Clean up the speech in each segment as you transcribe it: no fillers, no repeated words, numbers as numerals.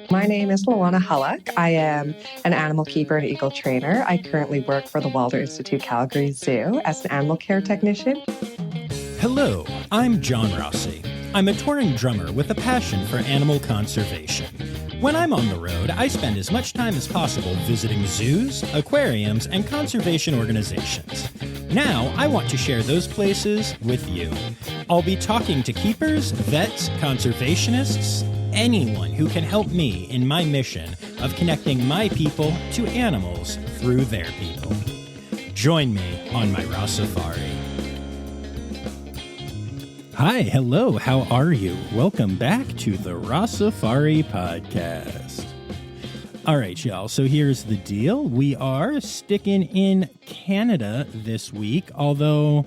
My name is Lohwana Halaq. I am an animal keeper and eagle trainer. I currently work for the Wilder Institute Calgary Zoo as an animal care technician. Hello, I'm John Rossi. I'm a touring drummer with a passion for animal conservation. When I'm on the road, I spend as much time as possible visiting zoos, aquariums, and conservation organizations. Now, I want to share those places with you. I'll be talking to keepers, vets, conservationists, anyone who can help me in my mission of connecting my people to animals through their people. Join me on my Rossifari. Hi, hello, how are you? Welcome back to the Rossifari podcast. All right, y'all, so here's the deal. We are sticking in Canada this week, although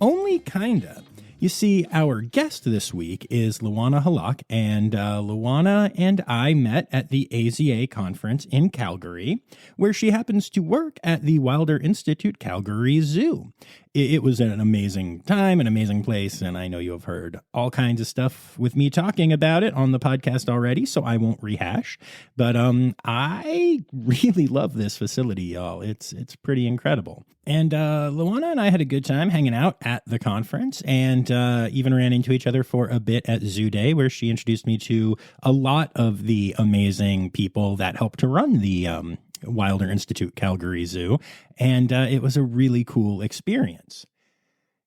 only kinda. You see, our guest this week is Lohwana Halaq, and Lohwana and I met at the AZA conference in Calgary, where she happens to work at the Wilder Institute Calgary Zoo. It was an amazing time, an amazing place, and I know you have heard all kinds of stuff with me talking about it on the podcast already, so I won't rehash. But I really love this facility, y'all. It's pretty incredible. And Lohwana and I had a good time hanging out at the conference, and even ran into each other for a bit at Zoo Day, where she introduced me to a lot of the amazing people that help to run the Wilder Institute Calgary Zoo, and it was a really cool experience.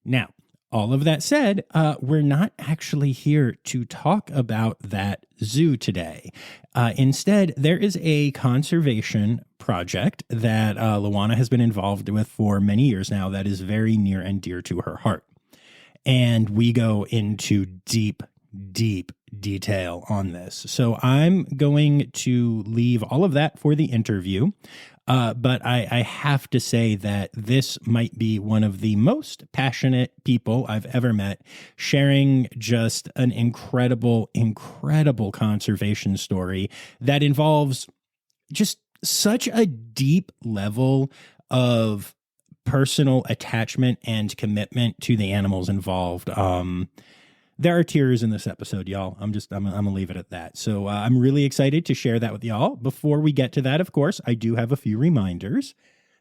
Now, all of that said, we're not actually here to talk about that zoo today. Instead, there is a conservation project that Lohwana has been involved with for many years now that is very near and dear to her heart. And we go into deep detail on this. So I'm going to leave all of that for the interview. But I have to say that this might be one of the most passionate people I've ever met, sharing just an incredible conservation story that involves just such a deep level of personal attachment and commitment to the animals involved. There are tears in this episode, y'all. I'm gonna leave it at that. So I'm really excited to share that with y'all. Before we get to that, of course, I do have a few reminders.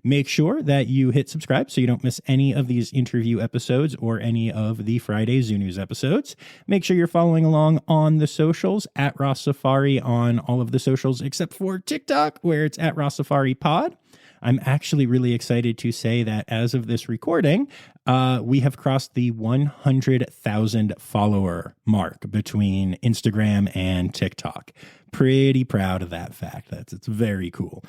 Make sure that you hit subscribe so you don't miss any of these interview episodes or any of the Friday Zoo News episodes. Make sure you're following along on the socials at Rossifari on all of the socials except for TikTok, where it's at Rossifari Pod. I'm actually really excited to say that as of this recording, we have crossed the 100,000 follower mark between Instagram and TikTok. Pretty proud of that fact. It's very cool.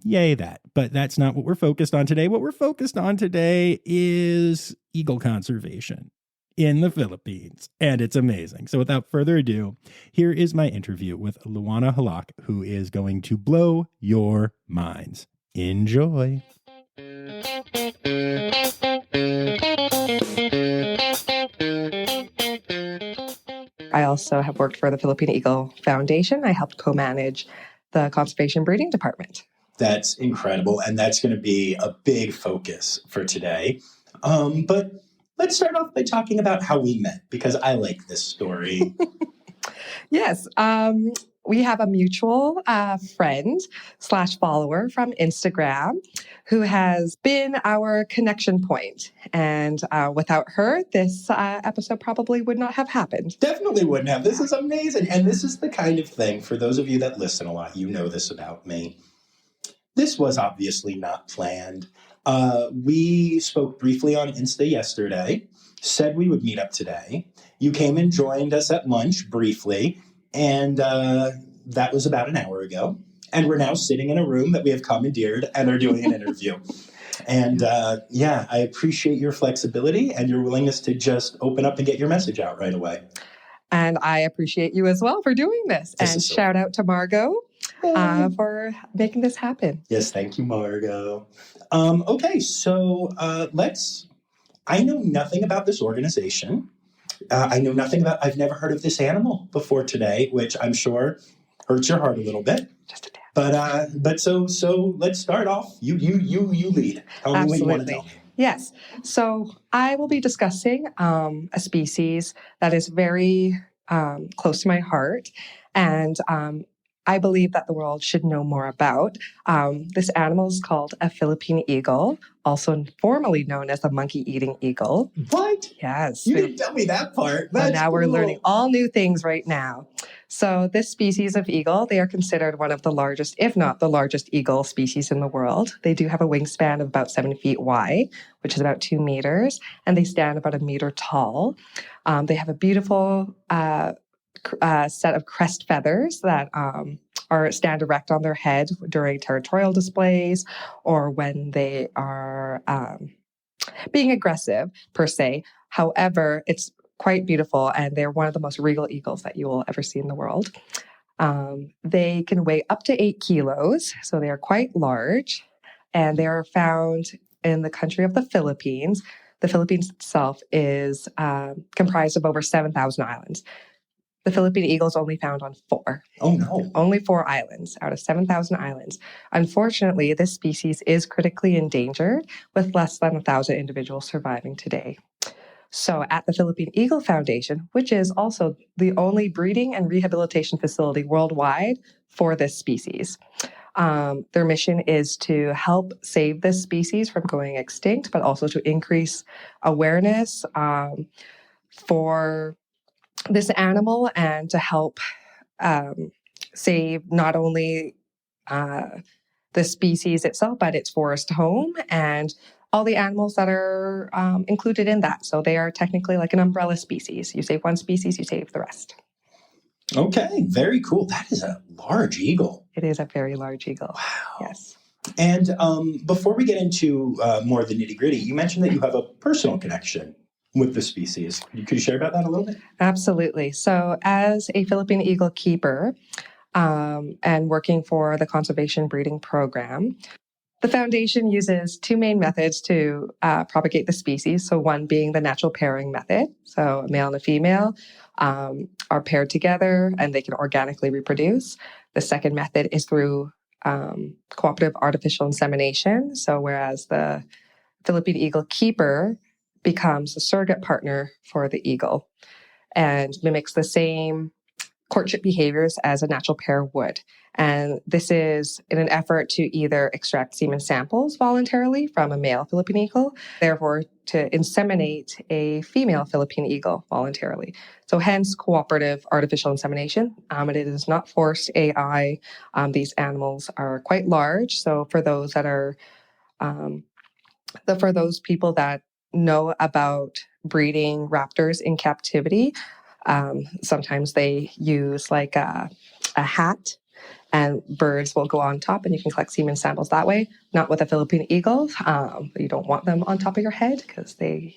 Yay that. But that's not what we're focused on today. What we're focused on today is eagle conservation in the Philippines, and it's amazing. So without further ado, here is my interview with Lohwana Halaq, who is going to blow your minds. Enjoy. I also have worked for the Philippine Eagle Foundation. I helped co-manage the conservation breeding department. That's incredible, and that's going to be a big focus for today. But let's start off by talking about how we met, because I like this story. Yes. We have a mutual friend / follower from Instagram who has been our connection point. And without her, this episode probably would not have happened. Definitely wouldn't have. This is amazing. And this is the kind of thing, for those of you that listen a lot, you know this about me. This was obviously not planned. We spoke briefly on Insta yesterday, said we would meet up today. You came and joined us at lunch briefly. And that was about an hour ago. And we're now sitting in a room that we have commandeered and are doing an interview. And I appreciate your flexibility and your willingness to just open up and get your message out right away. And I appreciate you as well for doing this. And shout out to Margot for making this happen. Yes, thank you, Margot. Okay, so I know nothing about this organization. I know nothing about, I've never heard of this animal before today, which I'm sure hurts your heart a little bit. Just a tad. But so let's start off. You lead. Tell me what you want to tell me. Yes. So I will be discussing a species that is very close to my heart. And I believe that the world should know more about. This animal is called a Philippine eagle, also formally known as the monkey-eating eagle. What? Yes. You didn't tell me that part. So That's now we're cool. learning all new things right now. So this species of eagle, they are considered one of the largest, if not the largest eagle species in the world. They do have a wingspan of about 7 feet wide, which is about 2 meters, and they stand about 1 meter tall. They have a beautiful set of crest feathers that stand erect on their head during territorial displays or when they are being aggressive, per se. However, it's quite beautiful, and they're one of the most regal eagles that you will ever see in the world. They can weigh up to 8 kilos, so they are quite large, and they are found in the country of the Philippines. The Philippines itself is comprised of over 7,000 islands. The Philippine eagle is only found on 4. Oh, no. Only 4 islands out of 7,000 islands. Unfortunately, this species is critically endangered, with less than 1,000 individuals surviving today. So at the Philippine Eagle Foundation, which is also the only breeding and rehabilitation facility worldwide for this species, their mission is to help save this species from going extinct, but also to increase awareness for this animal and to help save not only the species itself, but its forest home and all the animals that are included in that. So they are technically like an umbrella species. You save one species, you save the rest. Okay, very cool. That is a large eagle. It is a very large eagle. Wow. Yes. And before we get into more of the nitty gritty, you mentioned that you have a personal connection with the species. Could you share about that a little bit? Absolutely. So as a Philippine eagle keeper and working for the conservation breeding program, the foundation uses 2 main methods to propagate the species. So one being the natural pairing method. So a male and a female are paired together and they can organically reproduce. The second method is through cooperative artificial insemination. So whereas the Philippine eagle keeper becomes a surrogate partner for the eagle and mimics the same courtship behaviors as a natural pair would. And this is in an effort to either extract semen samples voluntarily from a male Philippine eagle, therefore to inseminate a female Philippine eagle voluntarily. So hence cooperative artificial insemination. It is not forced AI. These animals are quite large. So for those that are, for those people that know about breeding raptors in captivity, sometimes they use like a hat and birds will go on top and you can collect semen samples that way. Not with a Philippine eagle. You don't want them on top of your head because they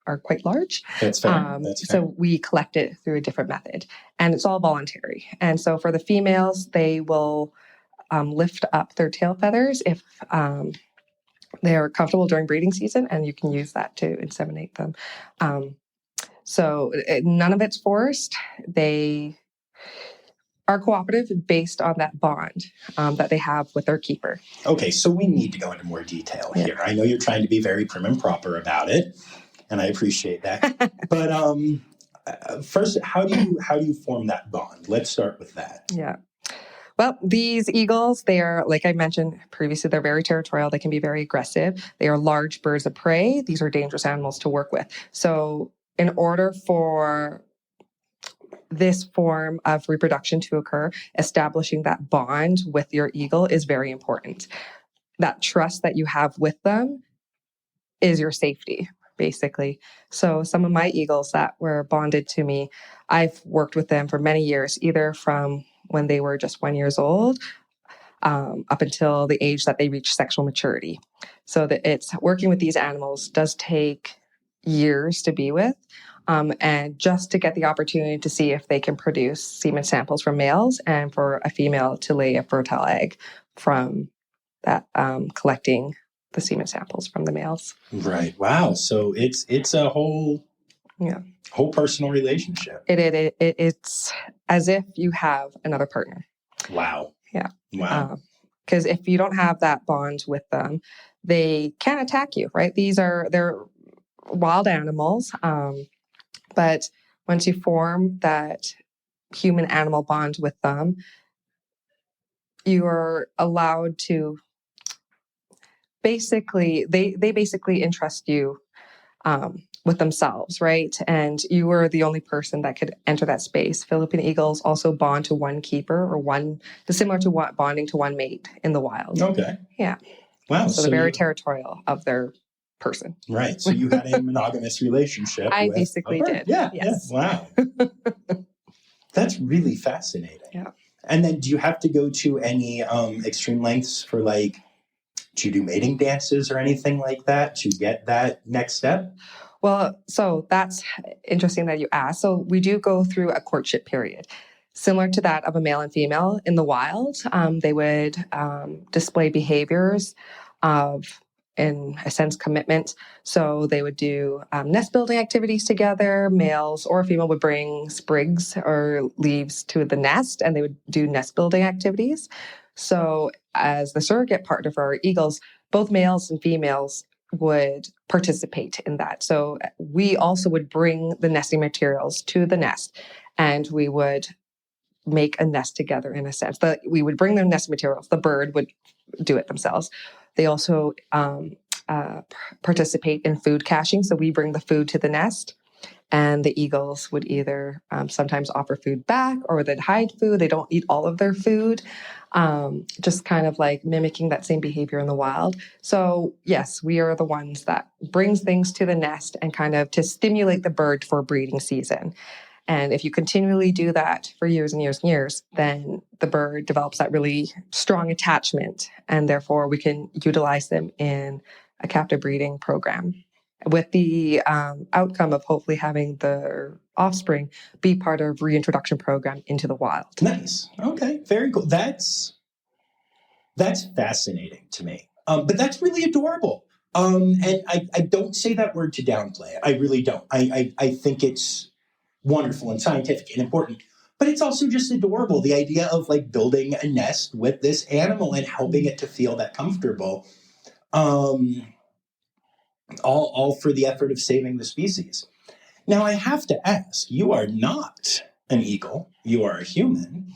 are quite large. That's fair. So we collect it through a different method and it's all voluntary. And so for the females, they will lift up their tail feathers if they're comfortable during breeding season, and you can use that to inseminate them. So none of it's forced. They are cooperative based on that bond that they have with their keeper. Okay, so we need to go into more detail here. I know you're trying to be very prim and proper about it, and I appreciate that. But first, how do you form that bond? Let's start with that. Yeah. Well, these eagles, they are, like I mentioned previously, they're very territorial. They can be very aggressive. They are large birds of prey. These are dangerous animals to work with. So in order for this form of reproduction to occur, establishing that bond with your eagle is very important. That trust that you have with them is your safety, basically. So some of my eagles that were bonded to me, I've worked with them for many years, either from when they were just 1 year old up until the age that they reach sexual maturity. So that it's working with these animals does take years to be with. And just to get the opportunity to see if they can produce semen samples from males and for a female to lay a fertile egg from that, collecting the semen samples from the males. Right. Wow. So it's a whole personal relationship. It's as if you have another partner. Wow. Yeah. Wow. Because if you don't have that bond with them, they can attack you, right? They're wild animals. But once you form that human-animal bond with them, you are allowed to basically, they basically entrust you with themselves, right? And you were the only person that could enter that space. Philippine eagles also bond to one keeper or similar to what bonding to one mate in the wild. Okay. Yeah. Wow. So they're very territorial of their person. Right. So you had a monogamous relationship. I with basically a bird. did. Yeah. Yes. Yeah. Wow. That's really fascinating. Yeah. And then do you have to go to any extreme lengths for like, do you do mating dances or anything like that to get that next step? Well, so that's interesting that you asked. So we do go through a courtship period, similar to that of a male and female in the wild. They would display behaviors of, in a sense, commitment. So they would do nest building activities together. Males or female would bring sprigs or leaves to the nest, and they would do nest building activities. So as the surrogate partner for our eagles, both males and females would participate in that. So we also would bring the nesting materials to the nest, and we would make a nest together in a sense. That we would bring the nest materials. The bird would do it themselves. They also participate in food caching. So we bring the food to the nest, and the eagles would either sometimes offer food back, or they'd hide food. They don't eat all of their food, just kind of like mimicking that same behavior in the wild. So yes, we are the ones that brings things to the nest and kind of to stimulate the bird for breeding season. And if you continually do that for years and years and years, then the bird develops that really strong attachment, and therefore we can utilize them in a captive breeding program, with the outcome of hopefully having their offspring be part of reintroduction program into the wild. Nice. Okay. Very cool. That's fascinating to me. But that's really adorable. And I don't say that word to downplay it. I really don't. I think it's wonderful and scientific and important. But it's also just adorable. The idea of like building a nest with this animal and helping it to feel that comfortable. All for the effort of saving the species. Now, I have to ask, you are not an eagle. You are a human.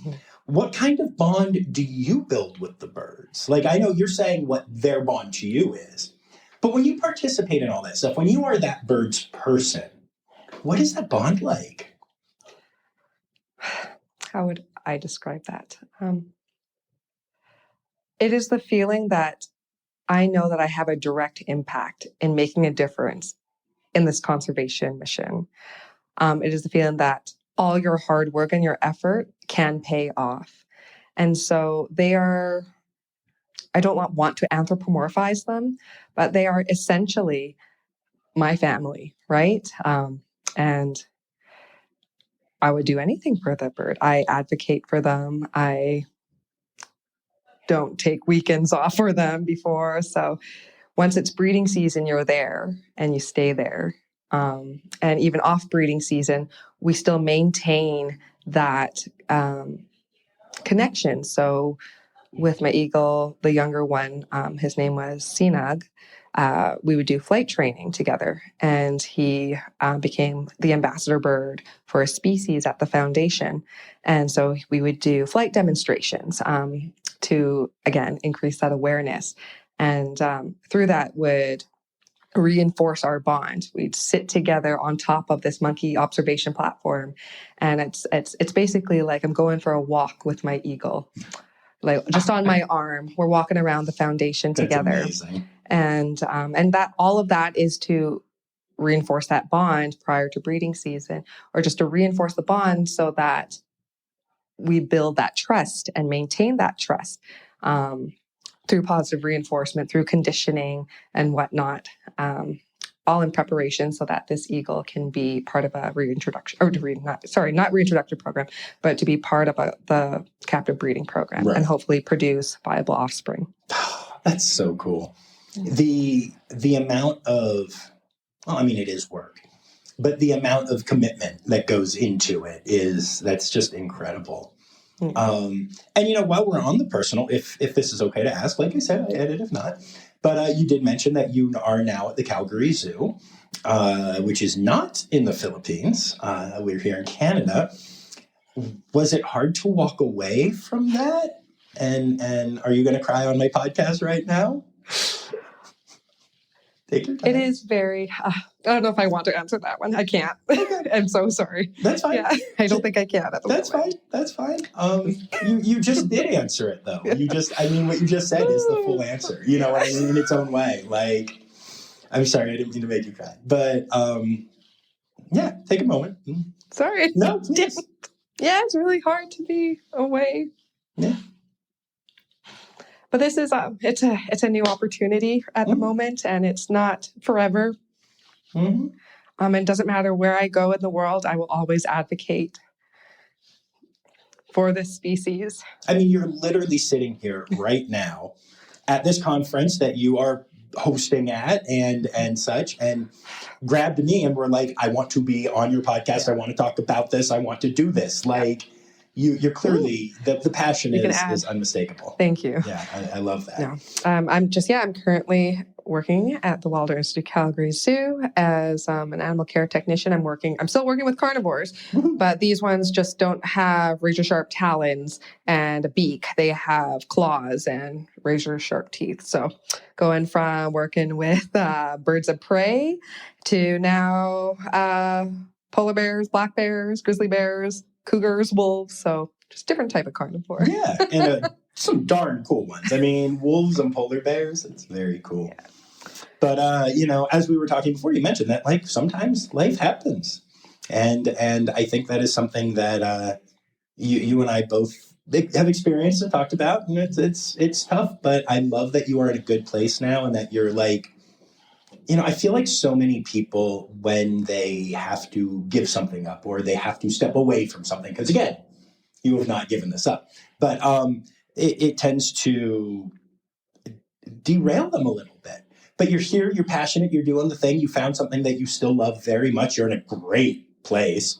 What kind of bond do you build with the birds? Like, I know you're saying what their bond to you is, but when you participate in all that stuff, when you are that bird's person, what is that bond like? How would I describe that? It is the feeling that I know that I have a direct impact in making a difference in this conservation mission. It is the feeling that all your hard work and your effort can pay off. And so they are, I don't want to anthropomorphize them, but they are essentially my family, right? And I would do anything for the bird. I advocate for them. I don't take weekends off for them before. So once it's breeding season, you're there and you stay there. And even off breeding season, we still maintain that connection. So with my eagle, the younger one, his name was Sinag, we would do flight training together. And he became the ambassador bird for a species at the foundation. And so we would do flight demonstrations to, again, increase that awareness. And through that would reinforce our bond. We'd sit together on top of this monkey observation platform. And it's basically like I'm going for a walk with my eagle. Like just on my arm, we're walking around the foundation together. That's amazing. And that all of that is to reinforce that bond prior to breeding season, or just to reinforce the bond so that we build that trust and maintain that trust through positive reinforcement, through conditioning and whatnot, all in preparation so that this eagle can be part of a reintroduction, or not reintroduction program, but to be part of the captive breeding program, right, and hopefully produce viable offspring. That's so cool. The amount of, well, I mean, it is work, but the amount of commitment that goes into it that's just incredible. Mm-hmm. And while we're on the personal, if this is okay to ask, like I said, I edit if not, but you did mention that you are now at the Calgary Zoo, which is not in the Philippines. We're here in Canada. Was it hard to walk away from that? And are you going to cry on my podcast right now? Take your time. It is very, I don't know if I want to answer that one. I can't. I'm so sorry. That's fine. Yeah, I don't think I can at the That's moment. That's fine. You just did answer it though. What you just said is the full answer. You know what I mean? In its own way. Like, I'm sorry, I didn't mean to make you cry. But yeah, take a moment. Sorry. No, please. Yeah, it's really hard to be away. Yeah. But this is it's a new opportunity at the moment, and it's not forever. Mm-hmm. It doesn't matter where I go in the world, I will always advocate for this species. I mean, you're literally sitting here right now at this conference that you are hosting at and such, and grabbed me and were like, I want to be on your podcast. I want to talk about this. I want to do this. Like, you're clearly, the passion is unmistakable. Thank you. Yeah, I love that. No. I'm currently working at the Wilder Institute Calgary Zoo as an animal care technician. I'm still working with carnivores, but these ones just don't have razor sharp talons and a beak. They have claws and razor sharp teeth. So going from working with birds of prey to now polar bears, black bears, grizzly bears, cougars, wolves. So just different type of carnivore. Yeah, and some darn cool ones. I mean, wolves and polar bears, it's very cool. Yeah. But, as we were talking before, you mentioned that, like, sometimes life happens. And I think that is something that you and I both have experienced and talked about. And it's tough, but I love that you are in a good place now and that you're like, I feel like so many people, when they have to give something up or they have to step away from something, because again, you have not given this up, but it tends to derail them a little bit. But you're here, you're passionate, you're doing the thing, you found something that you still love very much, you're in a great place,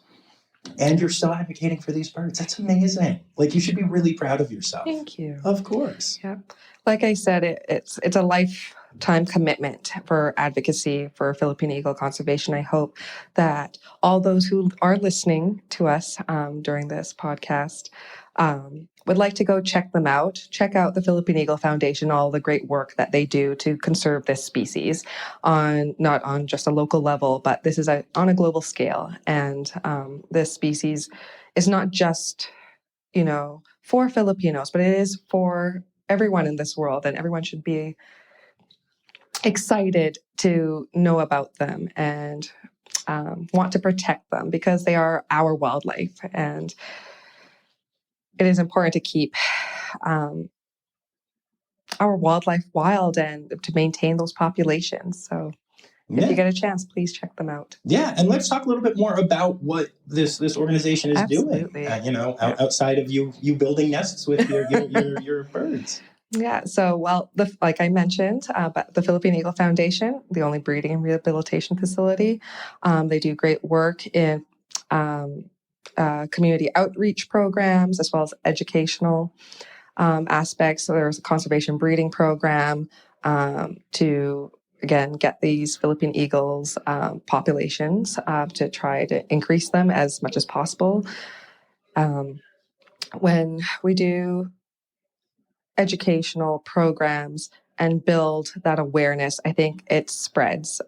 and you're still advocating for these birds. That's amazing. Like, you should be really proud of yourself. Thank you. Of course. Yeah. Like I said, it's a lifetime commitment for advocacy for Philippine Eagle conservation. I hope that all those who are listening to us during this podcast would like to go check them out. Check out the Philippine Eagle Foundation, all the great work that they do to conserve this species not on just a local level, but this is on a global scale. And this species is not just, for Filipinos, but it is for everyone in this world, and everyone should be excited to know about them and want to protect them because they are our wildlife. And it is important to keep our wildlife wild and to maintain those populations. So if you get a chance, please check them out. Yeah, and let's talk a little bit more about what this organization is doing. Outside of you building nests with your birds. Yeah, so like I mentioned, the Philippine Eagle Foundation, the only breeding and rehabilitation facility, they do great work in community outreach programs as well as educational aspects. So there's a conservation breeding program to, again, get these Philippine eagles populations to try to increase them as much as possible. When we do educational programs and build that awareness, I think it spreads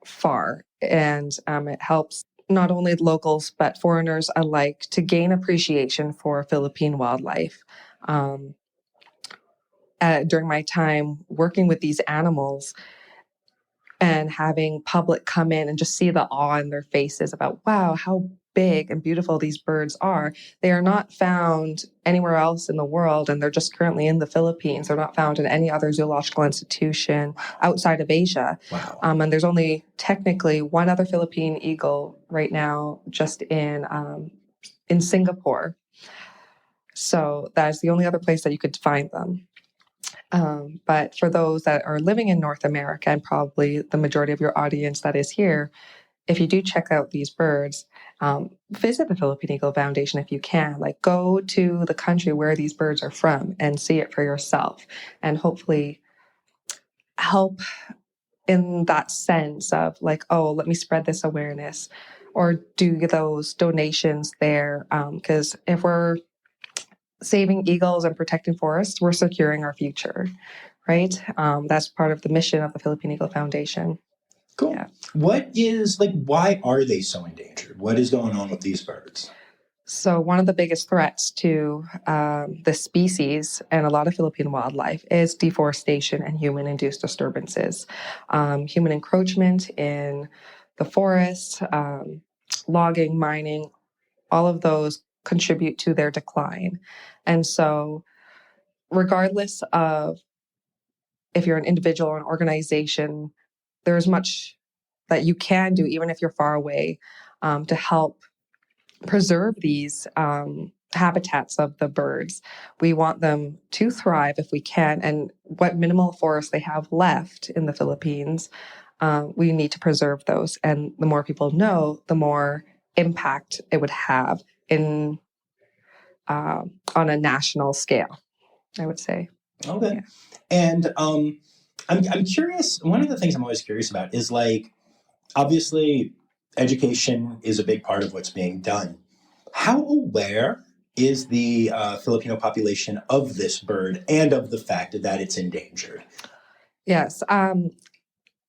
far, and it helps not only locals but foreigners alike to gain appreciation for Philippine wildlife. During my time working with these animals and having public come in and just see the awe in their faces about, wow, how big and beautiful these birds are. They are not found anywhere else in the world, and they're just currently in the Philippines. They're not found in any other zoological institution outside of Asia. Wow. And there's only technically one other Philippine eagle right now just in Singapore. So that is the only other place that you could find them. But for those that are living in North America, and probably the majority of your audience that is here, if you do check out these birds, visit the Philippine Eagle Foundation if you can. Like, go to the country where these birds are from and see it for yourself, and hopefully help in that sense of like, oh, let me spread this awareness, or do those donations there. Because if we're saving eagles and protecting forests, we're securing our future, right? That's part of the mission of the Philippine Eagle Foundation. Cool. Yeah. Why are they so endangered? What is going on with these birds? So one of the biggest threats to the species and a lot of Philippine wildlife is deforestation and human-induced disturbances. Human encroachment in the forests, logging, mining, all of those contribute to their decline. And so regardless of if you're an individual or an organization, there's much that you can do, even if you're far away, to help preserve these habitats of the birds. We want them to thrive if we can. And what minimal forests they have left in the Philippines, we need to preserve those. And the more people know, the more impact it would have in on a national scale, I would say. Okay. Yeah. And I'm curious. One of the things I'm always curious about is obviously, education is a big part of what's being done. How aware is the Filipino population of this bird and of the fact that it's endangered? Yes.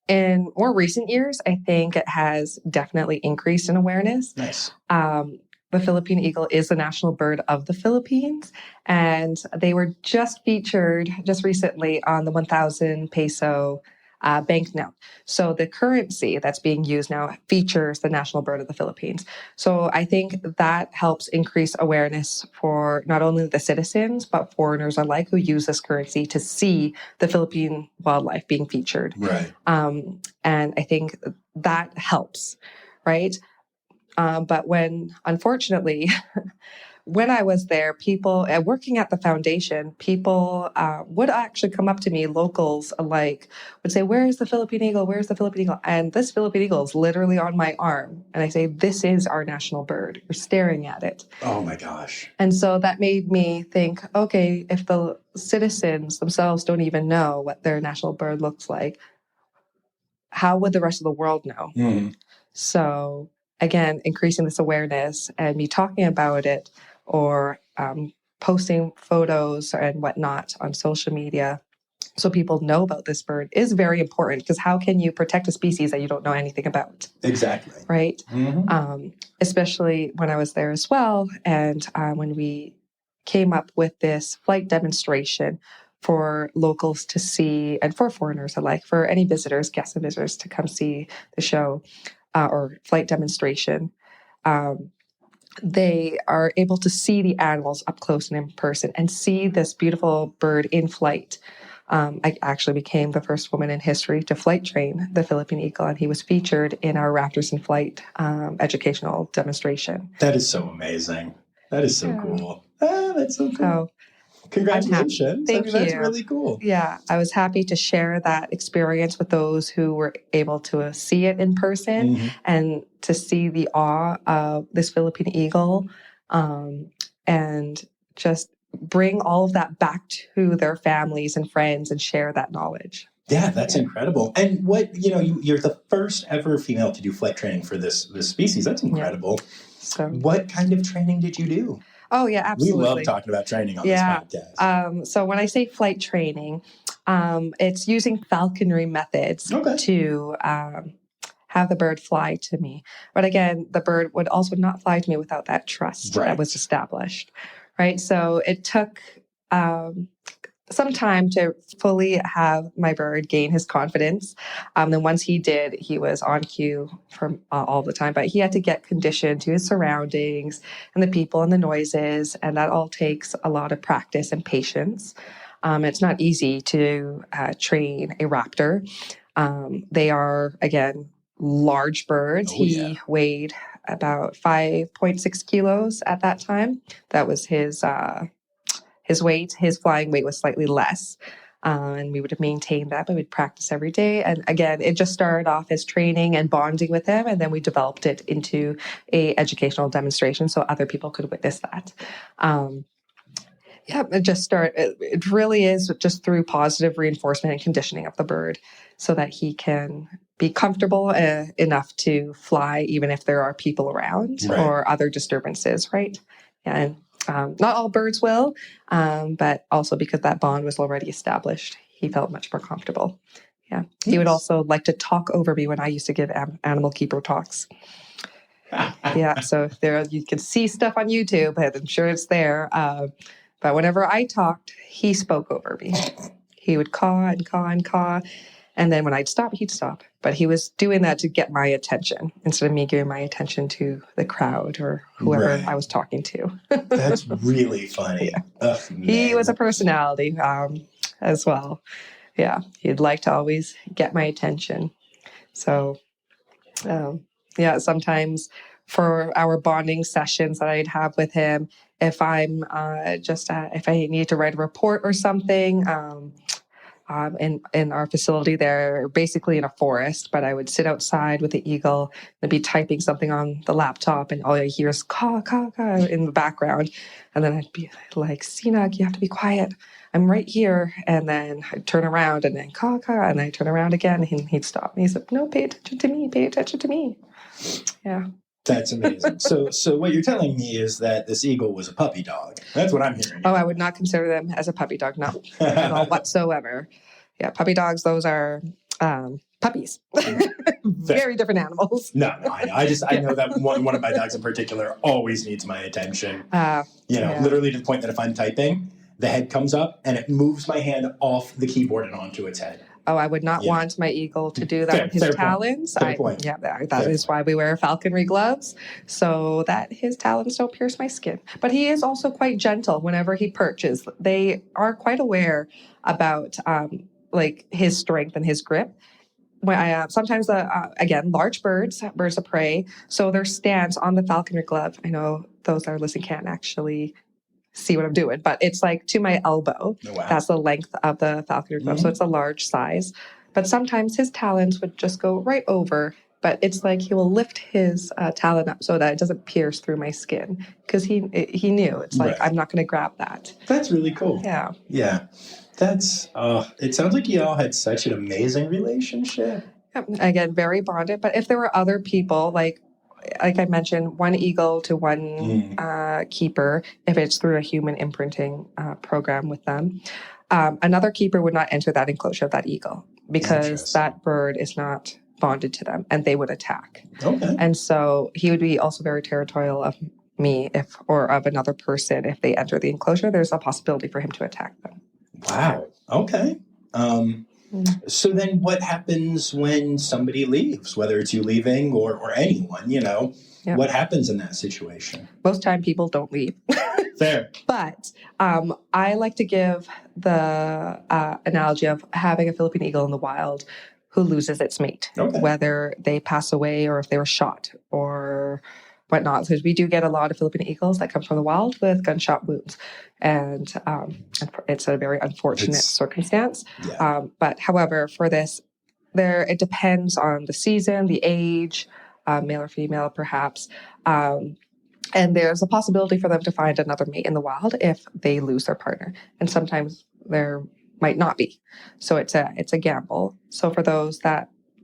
In more recent years, I think it has definitely increased in awareness. Nice. The Philippine eagle is the national bird of the Philippines, and they were just featured just recently on the 1,000 peso banknote. So the currency that's being used now features the national bird of the Philippines. So I think that helps increase awareness for not only the citizens, but foreigners alike who use this currency to see the Philippine wildlife being featured. Right. And I think that helps, right? But unfortunately, when I was there, people working at the foundation, people would actually come up to me, locals alike, would say, "Where is the Philippine eagle? Where's the Philippine eagle?" And this Philippine eagle is literally on my arm. And I say, "This is our national bird. You're staring at it." Oh my gosh. And so that made me think, okay, if the citizens themselves don't even know what their national bird looks like, how would the rest of the world know? Mm-hmm. So again, increasing this awareness and me talking about it or posting photos and whatnot on social media so people know about this bird is very important, because how can you protect a species that you don't know anything about? Exactly. Right? Mm-hmm. Especially when I was there as well. And when we came up with this flight demonstration for locals to see, and for foreigners alike, for any visitors, guests and visitors to come see the show or flight demonstration, they are able to see the animals up close and in person and see this beautiful bird in flight. I actually became the first woman in history to flight train the Philippine eagle, and he was featured in our Raptors in Flight educational demonstration. That is so amazing. That is so cool. That's so cool. So, congratulations. Thank you. That's really cool. Yeah, I was happy to share that experience with those who were able to see it in person, Mm-hmm. and to see the awe of this Philippine eagle, and just bring all of that back to their families and friends and share that knowledge. Yeah, that's incredible. And you're the first ever female to do flight training for this species. That's incredible. Yeah. So, what kind of training did you do? Oh, yeah, absolutely. We love talking about training on this podcast. So when I say flight training, it's using falconry methods to have the bird fly to me. But again, the bird would also not fly to me without that trust that was established, right? So it took some time to fully have my bird gain his confidence. Then once he did, he was on cue for all the time, but he had to get conditioned to his surroundings and the people and the noises. And that all takes a lot of practice and patience. It's not easy to train a raptor. They are, again, large birds. He weighed about 5.6 kilos at that time. That was his weight. His flying weight was slightly less. And we would have maintained that, but we'd practice every day. And again, it just started off as training and bonding with him. And then we developed it into a educational demonstration so other people could witness that. It really is just through positive reinforcement and conditioning of the bird so that he can be comfortable enough to fly, even if there are people around or other disturbances, right? And Not all birds will, but also because that bond was already established, he felt much more comfortable. Yeah. He would also like to talk over me when I used to give animal keeper talks. Yeah. So there, you can see stuff on YouTube, but I'm sure it's there. But whenever I talked, he spoke over me. He would caw and caw and caw. And then when I'd stop, he'd stop. But he was doing that to get my attention instead of me giving my attention to the crowd or whoever I was talking to. That's really funny. Yeah. He was a personality as well. Yeah. He'd like to always get my attention. So, yeah, sometimes for our bonding sessions that I'd have with him, if I'm if I need to write a report or something, in our facility there, basically in a forest, but I would sit outside with the eagle and be typing something on the laptop, and all I hear is caw, caw, caw in the background. And then I'd be like, Sinag, you have to be quiet. I'm right here. And then I'd turn around and then caw, caw, and I turn around again, and he'd stop me. He said, no, pay attention to me, pay attention to me. Yeah. That's amazing. So what you're telling me is that this eagle was a puppy dog. That's what I'm hearing. Oh, I would not consider them as a puppy dog, not at all whatsoever. Yeah, puppy dogs, those are puppies. Very different animals. No, I know that one of my dogs in particular always needs my attention. Literally to the point that if I'm typing, the head comes up and it moves my hand off the keyboard and onto its head. Oh, I would not want my eagle to do that with his talons. Yeah, that is why we wear falconry gloves, so that his talons don't pierce my skin. But he is also quite gentle whenever he perches. They are quite aware about his strength and his grip. Sometimes, again, large birds of prey, so their stance on the falconry glove, I know those that are listening can't actually see what I'm doing, but it's like to my elbow. Oh, wow. That's the length of the falconry glove. So it's a large size. But sometimes his talons would just go right over, but it's like he will lift his talon up so that it doesn't pierce through my skin, because he knew it's like, I'm not going to grab that. That's really cool. Yeah. Yeah. That's, it sounds like you all had such an amazing relationship. Again, very bonded. But if there were other people, like I mentioned, one eagle to one keeper, if it's through a human imprinting program with them. Another keeper would not enter that enclosure of that eagle because that bird is not bonded to them, and they would attack. Okay. And so he would be also very territorial of me or of another person. If they enter the enclosure, there's a possibility for him to attack them. Wow. Okay. So then what happens when somebody leaves, whether it's you leaving or anyone, what happens in that situation? Most time people don't leave. Fair. But I like to give the analogy of having a Philippine eagle in the wild who loses its mate, whether they pass away or if they were shot or whatnot. Because we do get a lot of Philippine eagles that come from the wild with gunshot wounds. And it's a very unfortunate circumstance. Yeah. But however, for this, it depends on the season, the age, male or female, perhaps. And there's a possibility for them to find another mate in the wild if they lose their partner. And sometimes there might not be. So it's a gamble. So for those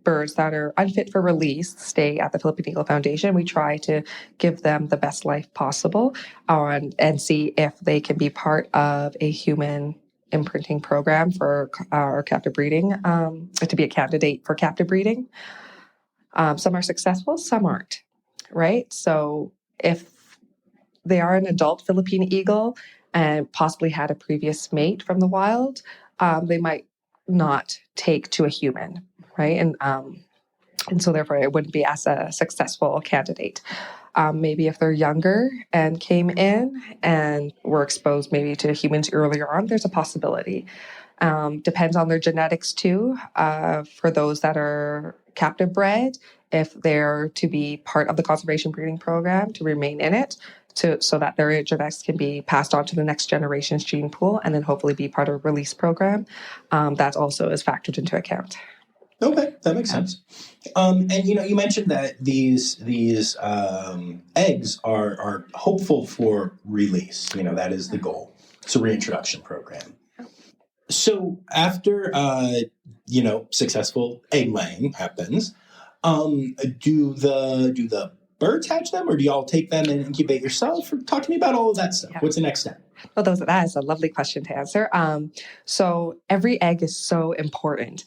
birds that are unfit for release stay at the Philippine Eagle Foundation, we try to give them the best life possible and see if they can be part of a human imprinting program for our captive breeding, to be a candidate for captive breeding. Some are successful, some aren't, right? So if they are an adult Philippine eagle and possibly had a previous mate from the wild, they might not take to a human, right? And so therefore it wouldn't be as a successful candidate. Maybe if they're younger and came in and were exposed maybe to humans earlier on, there's a possibility. Depends on their genetics too. For those that are captive bred, if they're to be part of the conservation breeding program, to remain in it, so that their genetics can be passed on to the next generation's gene pool and then hopefully be part of a release program, that also is factored into account. Okay, that makes sense. And you mentioned that these eggs are hopeful for release. That is the goal. It's a reintroduction program. So after successful egg laying happens, do the birds hatch them, or do y'all take them and incubate yourself? Or talk to me about all of that stuff. Yeah. What's the next step? Well, that is a lovely question to answer. So every egg is so important.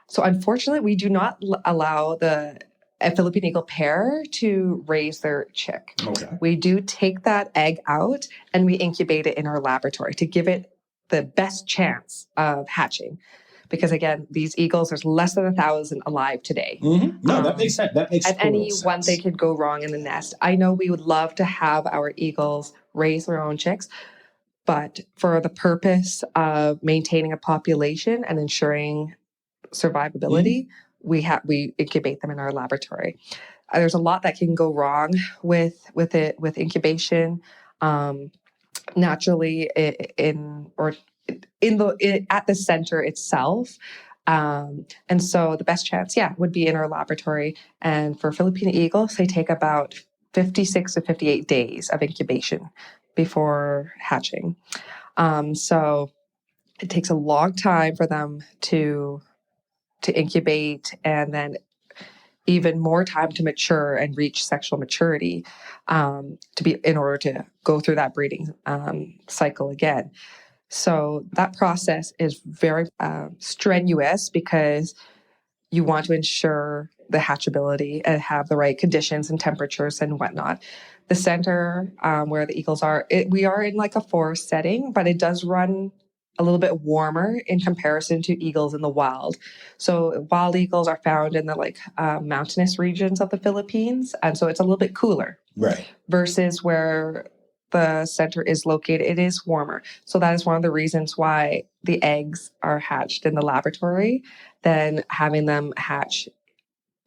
So unfortunately, we do not allow a Philippine Eagle pair to raise their chick. Okay. We do take that egg out and we incubate it in our laboratory to give it the best chance of hatching. Because again, these eagles, there's less than 1,000 alive today. Mm-hmm. No, that makes sense. That makes at total any sense. one thing could go wrong in the nest. I know we would love to have our eagles raise their own chicks, but for the purpose of maintaining a population and ensuring survivability, we incubate them in our laboratory. There's a lot that can go wrong with incubation. Naturally, at the center itself. And so the best chance, would be in our laboratory. And for Philippine eagles, they take about 56 to 58 days of incubation before hatching. So it takes a long time for them to incubate, and then even more time to mature and reach sexual maturity, in order to go through that breeding cycle again. So that process is very strenuous because you want to ensure the hatchability and have the right conditions and temperatures and whatnot. The center where the eagles are, we are in like a forest setting, but it does run a little bit warmer in comparison to eagles in the wild. So wild eagles are found in the mountainous regions of the Philippines, and so it's a little bit cooler. Right. Versus where the center is located, it is warmer. So that is one of the reasons why the eggs are hatched in the laboratory than having them hatch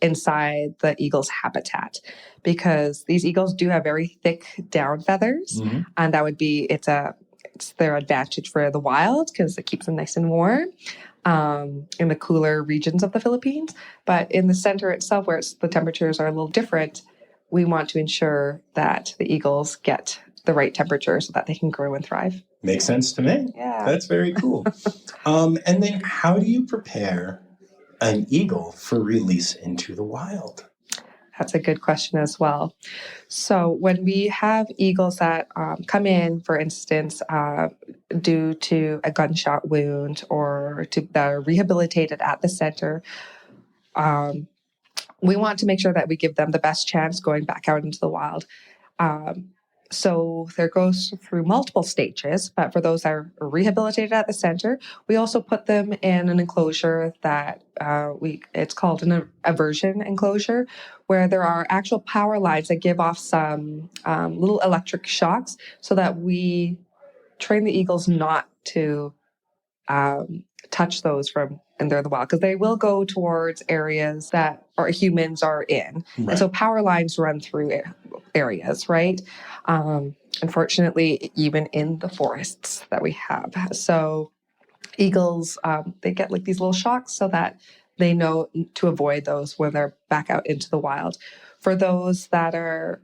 inside the eagle's habitat, because these eagles do have very thick down feathers, and that would be it's their advantage for the wild because it keeps them nice and warm in the cooler regions of the Philippines. But in the center itself, where the temperatures are a little different, we want to ensure that the eagles get the right temperature so that they can grow and thrive. Makes sense to me. Yeah. That's very cool. And then how do you prepare an eagle for release into the wild? That's a good question as well. So when we have eagles that come in, for instance, due to a gunshot wound or that are rehabilitated at the center, we want to make sure that we give them the best chance going back out into the wild. So there goes through multiple stages, but for those that are rehabilitated at the center, we also put them in an enclosure that it's called an aversion enclosure, where there are actual power lines that give off some little electric shocks so that we train the eagles not to touch those and they're in the wild, because they will go towards areas that humans are in. Right. And so power lines run through areas, right? Unfortunately, even in the forests that we have. So eagles, they get like these little shocks so that they know to avoid those when they're back out into the wild. For those that are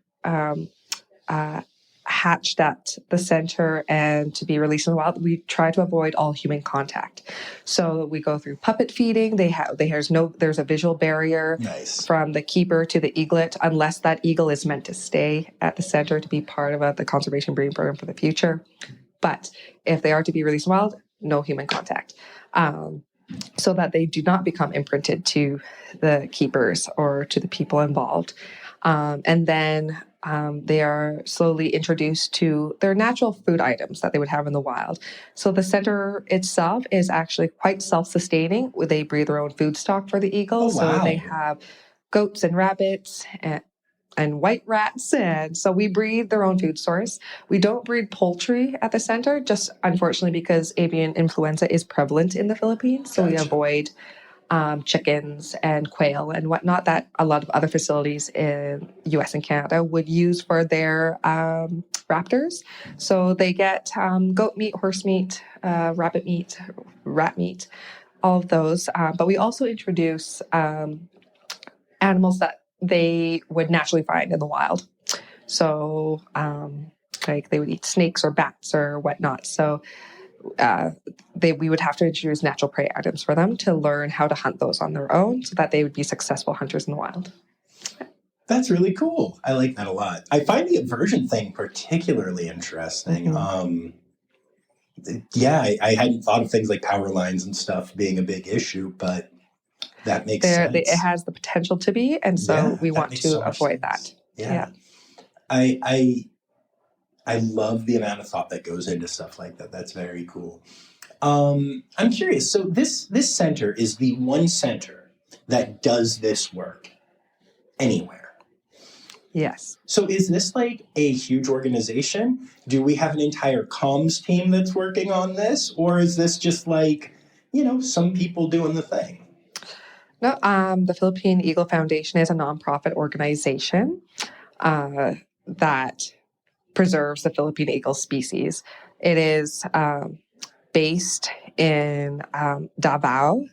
hatched at the center and to be released in the wild, we try to avoid all human contact. So we go through puppet feeding. There's a visual barrier from the keeper to the eaglet, unless that eagle is meant to stay at the center to be part of the conservation breeding program for the future. But if they are to be released in the wild, no human contact, so that they do not become imprinted to the keepers or to the people involved. And then they are slowly introduced to their natural food items that they would have in the wild. So the center itself is actually quite self-sustaining. They breed their own food stock for the eagles. Oh, wow. So they have goats and rabbits and white rats. And so we breed their own food source. We don't breed poultry at the center, just unfortunately because avian influenza is prevalent in the Philippines. So we avoid chickens and quail and whatnot that a lot of other facilities in US and Canada would use for their raptors. So they get goat meat, horse meat, rabbit meat, rat meat, all of those. But we also introduce animals that they would naturally find in the wild. So like they would eat snakes or bats or whatnot. So we would have to introduce natural prey items for them to learn how to hunt those on their own so that they would be successful hunters in the wild. That's really cool. I like that a lot. I find the aversion thing particularly interesting. Yeah, I hadn't thought of things like power lines and stuff being a big issue, but that makes It sense. has the potential to be, and so Yeah, we that want makes to so much avoid sense. that. Yeah. Yeah. I love the amount of thought that goes into stuff like that. That's very cool. I'm curious. So this center is the one center that does this work anywhere. Yes. So is this like a huge organization? Do we have an entire comms team that's working on this? Or is this just like, some people doing the thing? No, the Philippine Eagle Foundation is a nonprofit organization that preserves the Philippine eagle species. It is based in Davao,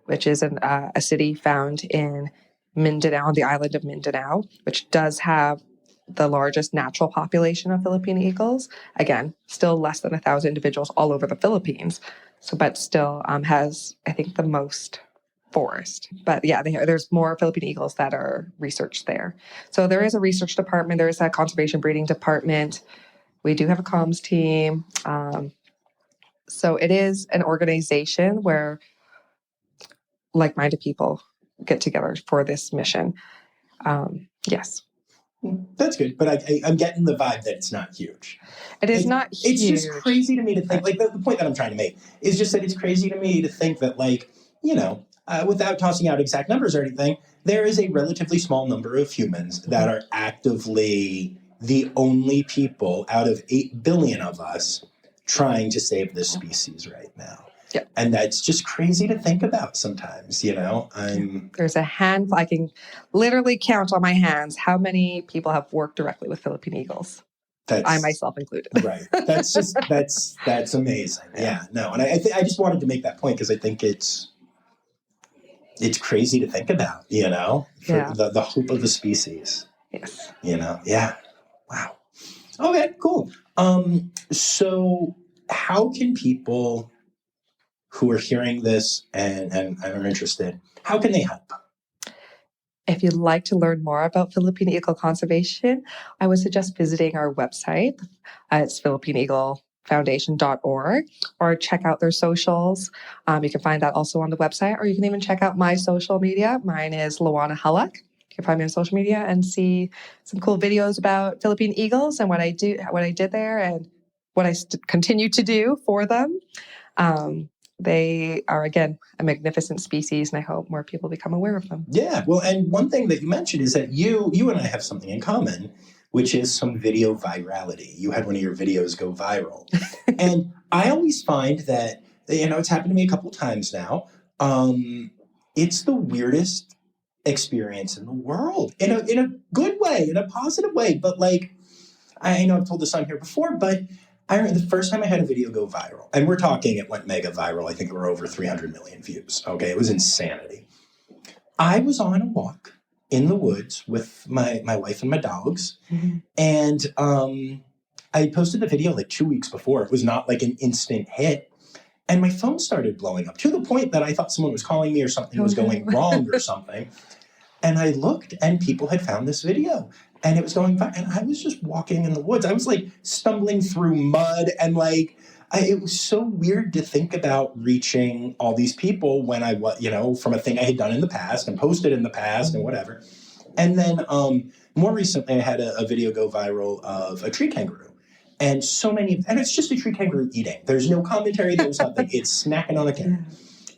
which is a city found in Mindanao, on the island of Mindanao, which does have the largest natural population of Philippine eagles. Again, still less than 1,000 individuals all over the Philippines. So, but still has, I think, the most forest. But yeah, there's more Philippine eagles that are researched there. So there is a research department. There is a conservation breeding department. We do have a comms team. So it is an organization where like-minded people get together for this mission. Yes. That's good, but I'm getting the vibe that it's not huge. It is not huge. It's just crazy to me to think, like, the point that I'm trying to make is just that it's crazy to me to think that, like, without tossing out exact numbers or anything, there is a relatively small number of humans that are actively the only people out of 8 billion of us trying to save this species right now. Yeah. And that's just crazy to think about sometimes, There's a handful. I can literally count on my hands how many people have worked directly with Philippine eagles. I myself included. Right. That's amazing. Yeah. No. And I just wanted to make that point because I think it's crazy to think about, for the hope of the species. Yes. Yeah. Wow. Okay, cool. So how can people who are hearing this and are interested, how can they help? If you'd like to learn more about Philippine Eagle Conservation, I would suggest visiting our website. It's philippineeaglefoundation.org, or check out their socials. You can find that also on the website, or you can even check out my social media. Mine is Lohwana Halaq. You can find me on social media and see some cool videos about Philippine eagles and what I did there, and what I continue to do for them. They are, again, a magnificent species, and I hope more people become aware of them. Yeah, well, and one thing that you mentioned is that you and I have something in common, which is some video virality. You had one of your videos go viral. And I always find that, it's happened to me a couple times now. It's the weirdest experience in the world, in a good way, in a positive way. But like, I know I've told this on here before, but I remember the first time I had a video go viral, and we're talking, it went mega viral. I think it were over 300 million views. Okay, it was insanity. I was on a walk in the woods with my wife and my dogs, and I posted the video like 2 weeks before. It was not like an instant hit, and my phone started blowing up to the point that I thought someone was calling me or something was going wrong or something. And I looked, and people had found this video. And it was going by, and I was just walking in the woods. I was like stumbling through mud, and like it was so weird to think about reaching all these people when I was, from a thing I had done in the past and posted in the past and whatever. And then more recently, I had a video go viral of a tree kangaroo, and it's just a tree kangaroo eating. There's no commentary. There's nothing. It's snacking on a carrot.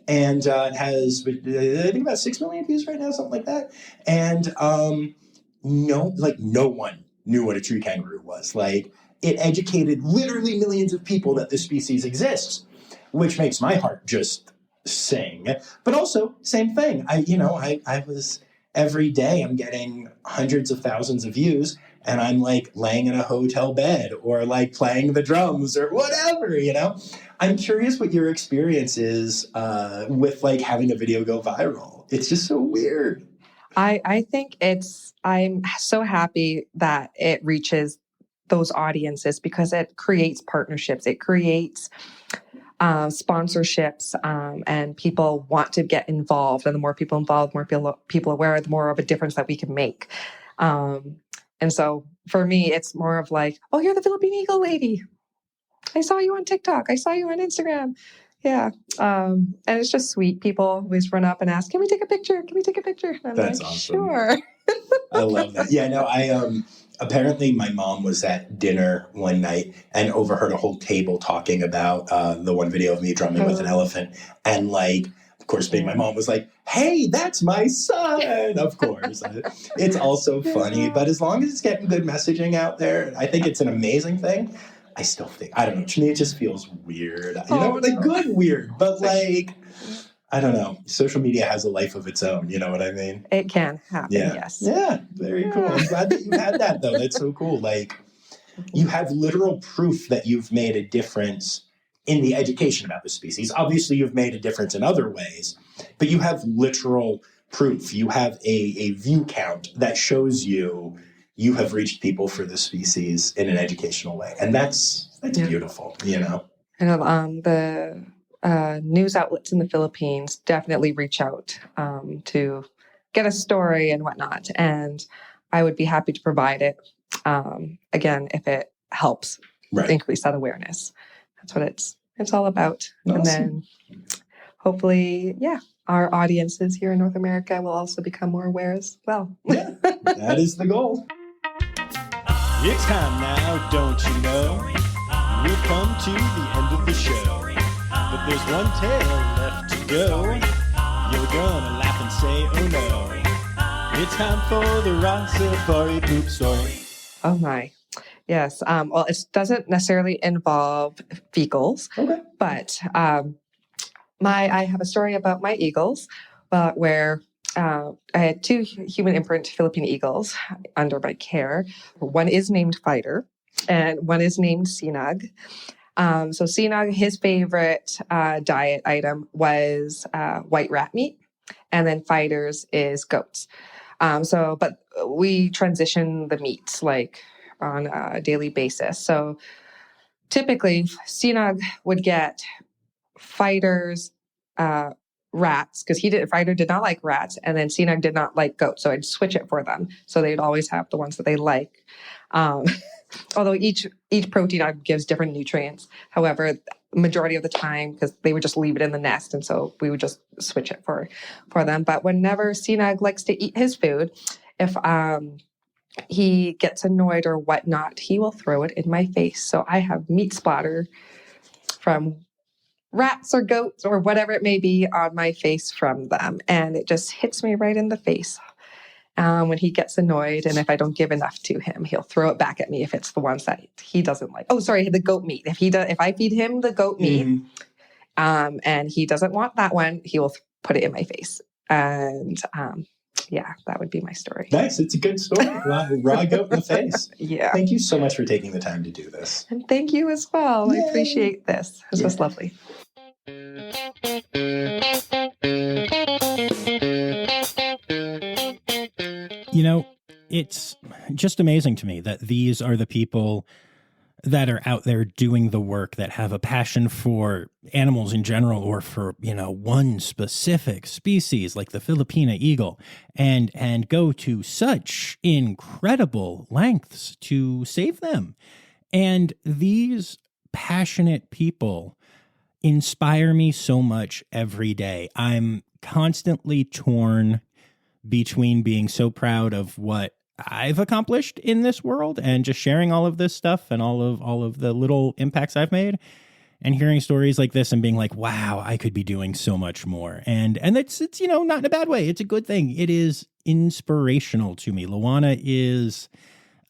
And it has, I think, about 6 million views right now, something like that. And no one knew what a tree kangaroo was. Like, it educated literally millions of people that this species exists, which makes my heart just sing. But also, same thing. I was, every day I'm getting hundreds of thousands of views, and I'm like laying in a hotel bed or like playing the drums or whatever, I'm curious what your experience is with like having a video go viral. It's just so weird. I think I'm so happy that it reaches those audiences because it creates partnerships. It creates sponsorships, and people want to get involved. And the more people involved, more people aware, the more of a difference that we can make. And so for me, it's more of like, oh, you're the Philippine Eagle lady. I saw you on TikTok. I saw you on Instagram. Yeah. And it's just sweet. People always run up and ask, can we take a picture? Can we take a picture? And I'm That's like, awesome. sure. I love that. Yeah, no, apparently my mom was at dinner one night and overheard a whole table talking about the one video of me drumming with an elephant. And like, of course, being my mom was like, hey, that's my son. Of course. It's also funny, but as long as it's getting good messaging out there, I think it's an amazing thing. I still think, I don't know, to me it just feels weird. Like good weird, but like, I don't know. Social media has a life of its own. You know what I mean? It can happen, yes. Yeah, very cool. I'm glad that you had that, though. That's so cool. Like, you have literal proof that you've made a difference in the education about the species. Obviously, you've made a difference in other ways, but you have literal proof. You have a view count that shows you have reached people for the species in an educational way. And that's beautiful, you know? I know the news outlets in the Philippines definitely reach out to get a story and whatnot. And I would be happy to provide it, again, if it helps increase that awareness. That's what it's all about. Awesome. And then hopefully, our audiences here in North America will also become more aware as well. Yeah, that is the goal. It's time now, don't you know? We've come to the end of the show, but there's one tale left to go. You're gonna laugh and say, oh no. It's time for the Rossifari poop story. Oh my. Yes. Well, it doesn't necessarily involve fecals, but I have a story about my eagles, where I had 2 human imprint Philippine eagles under my care. One is named Fighter, and one is named Sinag. So Sinag, his favorite diet item was white rat meat, and then Fighter's is goats. But we transition the meats like on a daily basis. So typically, Sinag would get Fighter's rats, because Fighter did not like rats, and then Sinag did not like goats, so I'd switch it for them, so they'd always have the ones that they like. Although each protein item gives different nutrients. However, majority of the time, because they would just leave it in the nest, and so we would just switch it for them. But whenever Sinag likes to eat his food, if he gets annoyed or whatnot, he will throw it in my face. So I have meat splatter from rats or goats or whatever it may be on my face from them. And it just hits me right in the face when he gets annoyed. And if I don't give enough to him, he'll throw it back at me if it's the ones that he doesn't like. Oh, sorry, the goat meat. If I feed him the goat meat and he doesn't want that one, he will put it in my face. And that would be my story. Nice. It's a good story. Raw goat in the face. Yeah. Thank you so much for taking the time to do this. And thank you as well. Yay. I appreciate this. This was lovely. You know, it's just amazing to me that these are the people that are out there doing the work, that have a passion for animals in general, or for, one specific species like the Philippine eagle, and go to such incredible lengths to save them. And these passionate people inspire me so much every day. I'm constantly torn between being so proud of what I've accomplished in this world and just sharing all of this stuff and all of the little impacts I've made, and hearing stories like this and being like, wow, I could be doing so much more. And it's not in a bad way. It's a good thing. It is inspirational to me. Lohwana is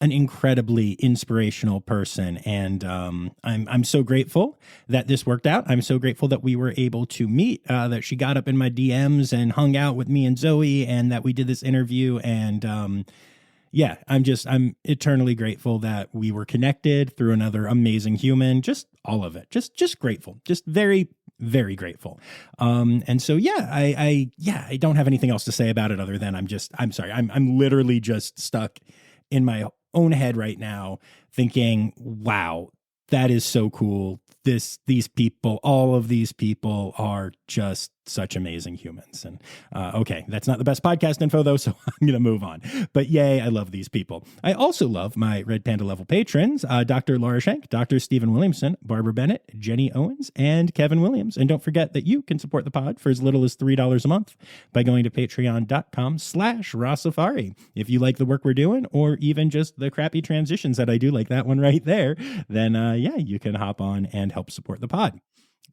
an incredibly inspirational person. And I'm so grateful that this worked out. I'm so grateful that we were able to meet, that she got up in my DMs and hung out with me and Zoe, and that we did this interview. And I'm eternally grateful that we were connected through another amazing human. Just all of it. Just grateful. Just very, very grateful. And so, I don't have anything else to say about it other than I'm sorry. I'm literally just stuck in my own head right now thinking, wow, that is so cool. These people, all of these people are just such amazing humans. And okay, that's not the best podcast info though, so I'm going to move on. But yay, I love these people. I also love my Red Panda level patrons, Dr. Laura Schenk, Dr. Stephen Williamson, Barbara Bennett, Jenny Owens, and Kevin Williams. And don't forget that you can support the pod for as little as $3 a month by going to patreon.com/Rossifari. If you like the work we're doing, or even just the crappy transitions that I do, like that one right there, then yeah, you can hop on and help support the pod.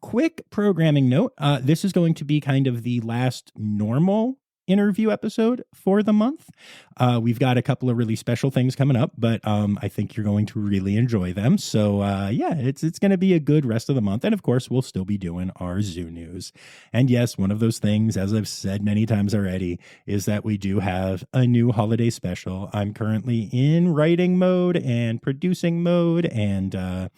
Quick programming note. This is going to be kind of the last normal interview episode for the month. We've got a couple of really special things coming up, but I think you're going to really enjoy them. So yeah, it's going to be a good rest of the month. And of course, we'll still be doing our zoo news. And yes, one of those things, as I've said many times already, is that we do have a new holiday special. I'm currently in writing mode and producing mode, and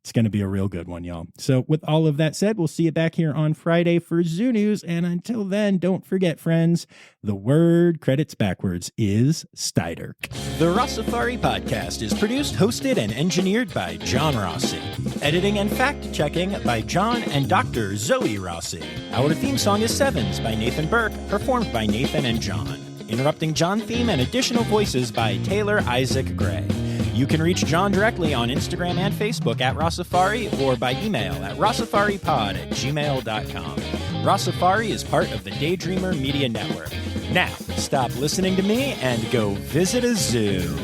it's going to be a real good one, y'all. So with all of that said, we'll see you back here on Friday for Zoo News. And until then, don't forget, friends, the word credits backwards is Steiderk. The Rossifari podcast is produced, hosted, and engineered by John Rossi. Editing and fact-checking by John and Dr. Zoe Rossi. Our theme song is Sevens by Nathan Burke, performed by Nathan and John. Interrupting John theme and additional voices by Taylor Isaac Gray. You can reach John directly on Instagram and Facebook at Rossifari, or by email at rossifaripod@gmail.com. Rossifari is part of the Daydreamer Media Network. Now, stop listening to me and go visit a zoo.